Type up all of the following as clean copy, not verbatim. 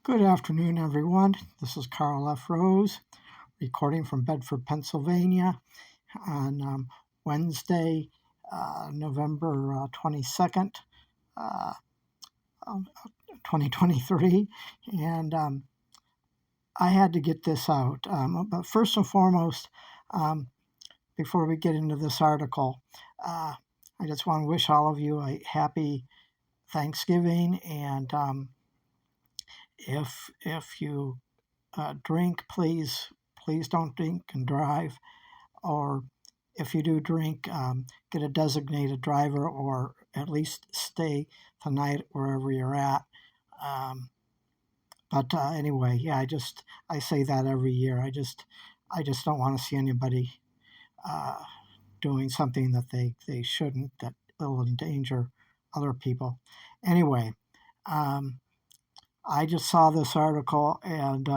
Good afternoon, everyone. This is Carl F. Rose, recording from Bedford, Pennsylvania, on Wednesday, November 22nd, uh, 2023. And I had to get this out. But first and foremost, before we get into this article, I just want to wish all of you a happy Thanksgiving. And if you drink, please don't drink and drive. Or if you do drink, get a designated driver, or at least stay the night wherever you're at. But anyway, yeah, I say that every year. I just don't want to see anybody doing something that they shouldn't, that will endanger other people. Anyway, I just saw this article, and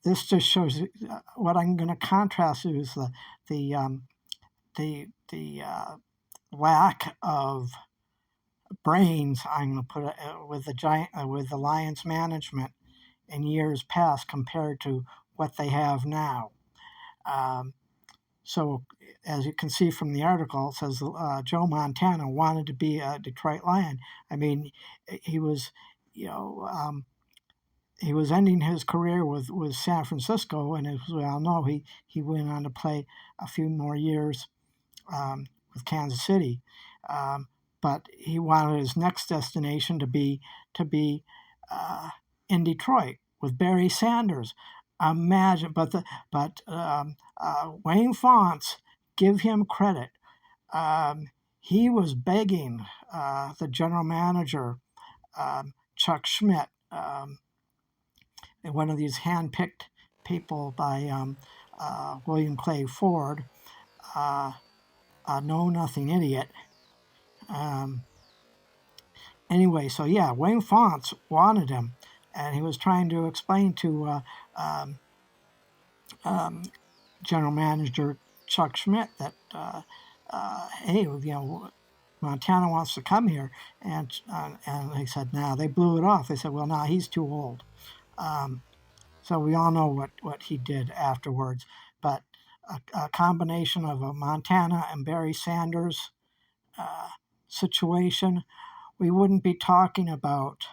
this just shows what I'm going to contrast is the lack of brains. I'm going to put it with the Lions management in years past compared to what they have now. So, as you can see from the article, it says Joe Montana wanted to be a Detroit Lion. I mean, he was, he was ending his career with San Francisco, and as we all know, he went on to play a few more years with Kansas City. But he wanted his next destination to be in Detroit with Barry Sanders. Imagine, but Wayne Fontes, give him credit. He was begging the general manager, Chuck Schmidt, one of these hand-picked people by William Clay Ford, a know-nothing idiot. Anyway, so yeah, Wayne Fontes wanted him, and he was trying to explain to general manager Chuck Schmidt that, hey, Montana wants to come here, and they said, no, they blew it off. They said, well, no, he's too old. So we all know what he did afterwards. But a combination of a Montana and Barry Sanders situation, we wouldn't be talking about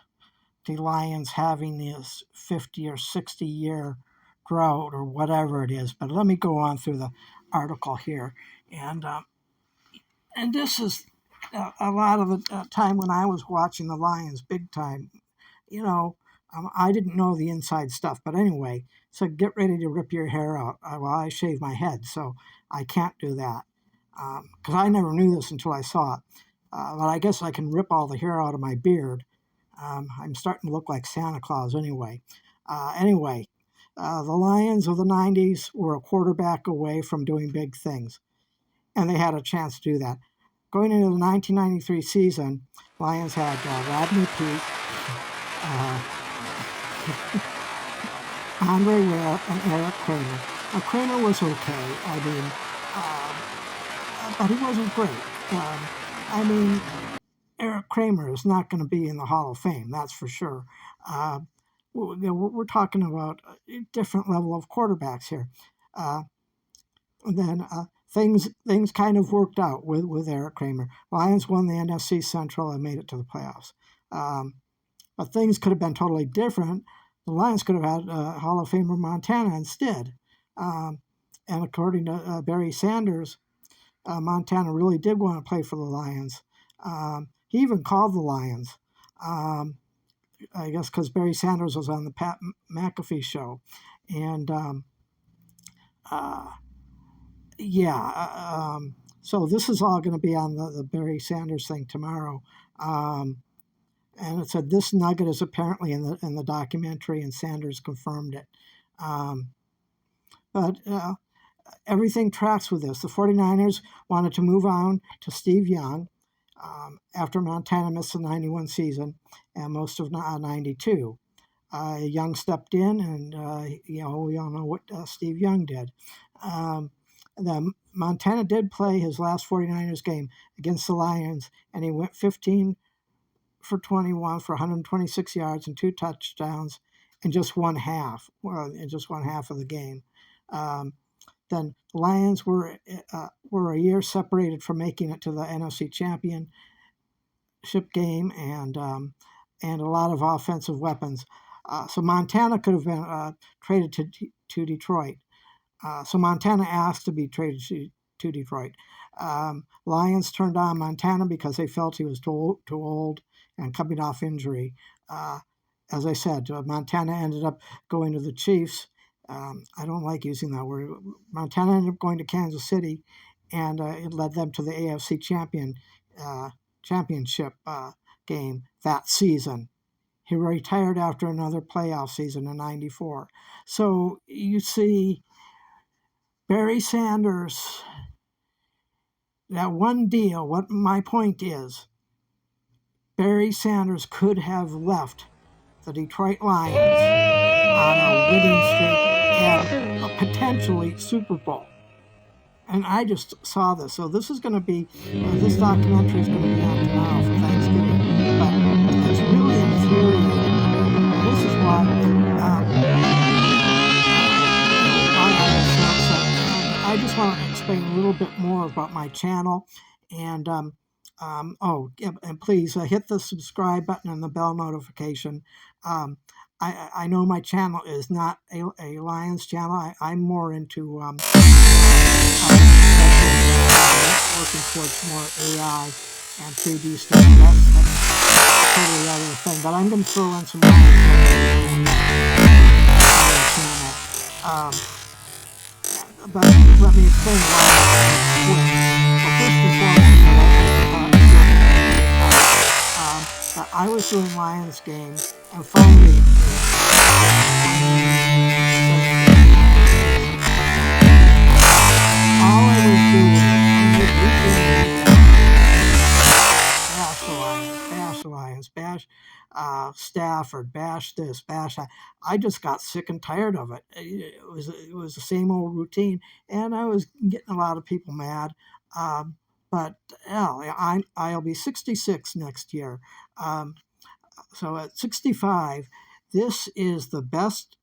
the Lions having this 50 or 60 year drought or whatever it is. But let me go on through the article here. And this is a lot of the time when I was watching the Lions big time, I didn't know the inside stuff. But anyway, so get ready to rip your hair out. Well, I shave my head, so I can't do that. Because I never knew this until I saw it. But I guess I can rip all the hair out of my beard. I'm starting to look like Santa Claus anyway. The Lions of the 90s were a quarterback away from doing big things, and they had a chance to do that. Going into the 1993 season, Lions had Rodney Peete, Andre Ware, and Eric Kramer. Kramer was okay. But he wasn't great. Eric Kramer is not going to be in the Hall of Fame, that's for sure. We're talking about a different level of quarterbacks here. Then things kind of worked out with Eric Kramer. Lions won the NFC Central and made it to the playoffs. But things could have been totally different. The Lions could have had Hall of Famer Montana instead. And according to Barry Sanders, Montana really did want to play for the Lions. He even called the Lions, I guess because Barry Sanders was on the Pat McAfee show. And so this is all going to be on the Barry Sanders thing tomorrow. And it said this nugget is apparently in the documentary, and Sanders confirmed it. But everything tracks with this. The 49ers wanted to move on to Steve Young after Montana missed the 91 season and most of 92. Young stepped in, and we all know what Steve Young did. Then Montana did play his last 49ers game against the Lions, and he went 15 for 21 for 126 yards and 2 touchdowns in just one half. Well, in just one half of the game. Then Lions were a year separated from making it to the NFC Championship game, and a lot of offensive weapons. So Montana could have been traded to Detroit. So Montana asked to be traded to Detroit. Lions turned on Montana because they felt he was too old and coming off injury. As I said, Montana ended up going to the Chiefs. I don't like using that word. Montana ended up going to Kansas City, and it led them to the AFC championship game that season. He retired after another playoff season in '94. So you see, Barry Sanders, that one deal, what my point is, Barry Sanders could have left the Detroit Lions on a winning streak and a potentially Super Bowl. And I just saw this. So this is going to be, this documentary is going to be on tomorrow for Thanksgiving. But it's really infuriating. And this is why I just want to explain a little bit more about my channel. And and please hit the subscribe button and the bell notification. I know my channel is not a Lions channel. I'm more into working towards more AI and 3D stuff. That's totally other thing. But I'm going to throw in some but let me explain why I switched. Well, first and foremost, I was doing Lions games, and finally, all I was doing bash the Lions, bash Stafford, bash this, bash that. I just got sick and tired of it. It was the same old routine, and I was getting a lot of people mad. But hell, I'll be 66 next year. So at 65, this is the best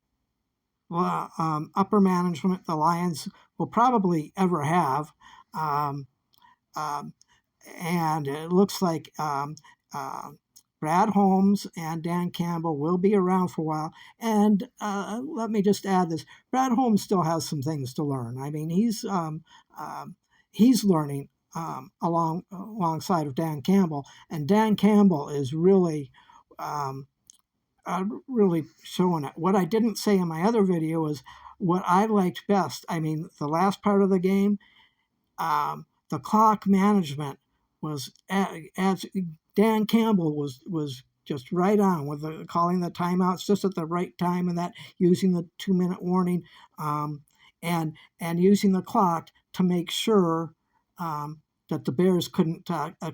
upper management the Lions will probably ever have. And it looks like Brad Holmes and Dan Campbell will be around for a while. And let me just add this: Brad Holmes still has some things to learn. I mean, he's learning alongside of Dan Campbell, and Dan Campbell is really really showing it. What I didn't say in my other video is what I liked best. I mean, the last part of the game, the clock management was as Dan Campbell was just right on with calling the timeouts just at the right time, and that using the 2-minute warning, and using the clock to make sure that the Bears couldn't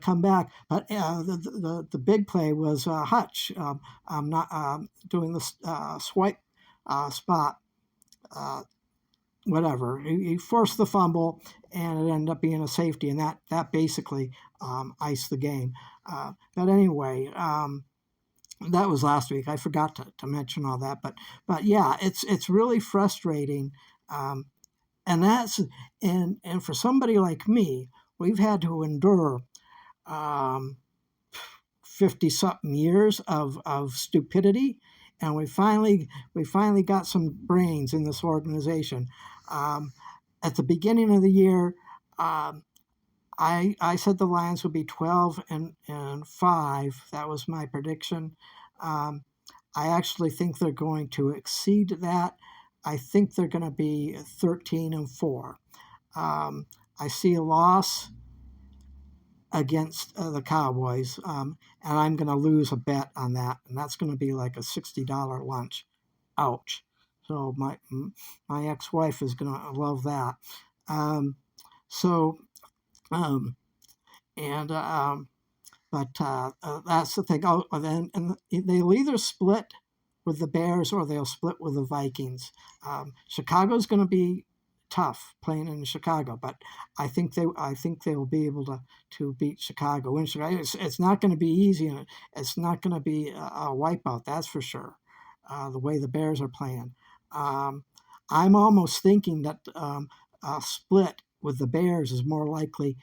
come back. But the big play was Hutch not doing the swipe spot. Whatever. He forced the fumble, and it ended up being a safety, and that basically iced the game. But anyway, that was last week. I forgot to mention all that, but yeah, it's really frustrating, and that's and for somebody like me, we've had to endure 50-something years of stupidity, and we finally got some brains in this organization. At the beginning of the year, I said the Lions would be 12-5. That was my prediction. I actually think they're going to exceed that. I think they're going to be 13-4. I see a loss against the Cowboys, and I'm going to lose a bet on that, and that's going to be like a $60 lunch. Ouch. So my ex-wife is going to love that. But that's the thing. Oh, and they'll either split with the Bears or they'll split with the Vikings. Chicago's going to be tough playing in Chicago, but I think they will be able to beat Chicago in Chicago. It's not going to be easy, and it's not going to be a wipeout. That's for sure. The way the Bears are playing, um, I'm almost thinking that a split with the Bears is more likely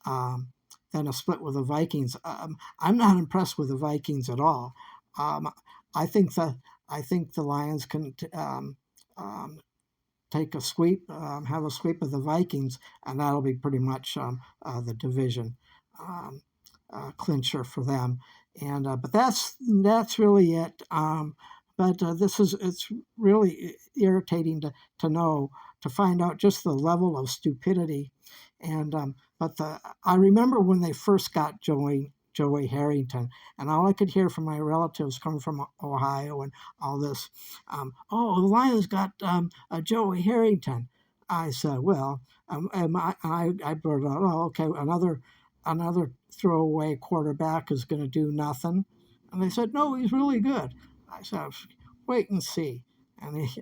um, than a split with the Vikings. I'm not impressed with the Vikings at all. Um, I think the I think the Lions can um, take a sweep, have a sweep of the Vikings, and that'll be pretty much the division um, clincher for them. And but that's really it. But this is it's really irritating to know to find out just the level of stupidity. And but I remember when they first got Joey Harrington, and all I could hear from my relatives coming from Ohio and all this, oh, the Lions got Joey Harrington. I said, well, and I brought out, oh, okay, another throwaway quarterback is going to do nothing. And they said, no, he's really good. I said, wait and see.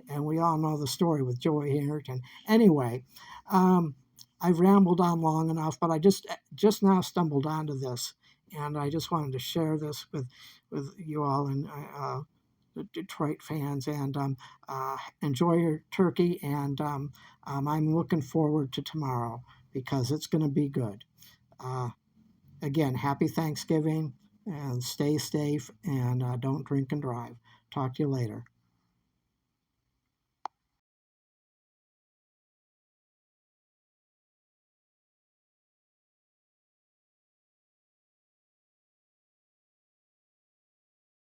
And we all know the story with Joey Harrington. Anyway, um, I've rambled on long enough, but I just now stumbled onto this, and I just wanted to share this with you all and the Detroit fans. And enjoy your turkey, and I'm looking forward to tomorrow because it's going to be good. Uh, Again, happy Thanksgiving, and stay safe, and don't drink and drive. Talk to you later.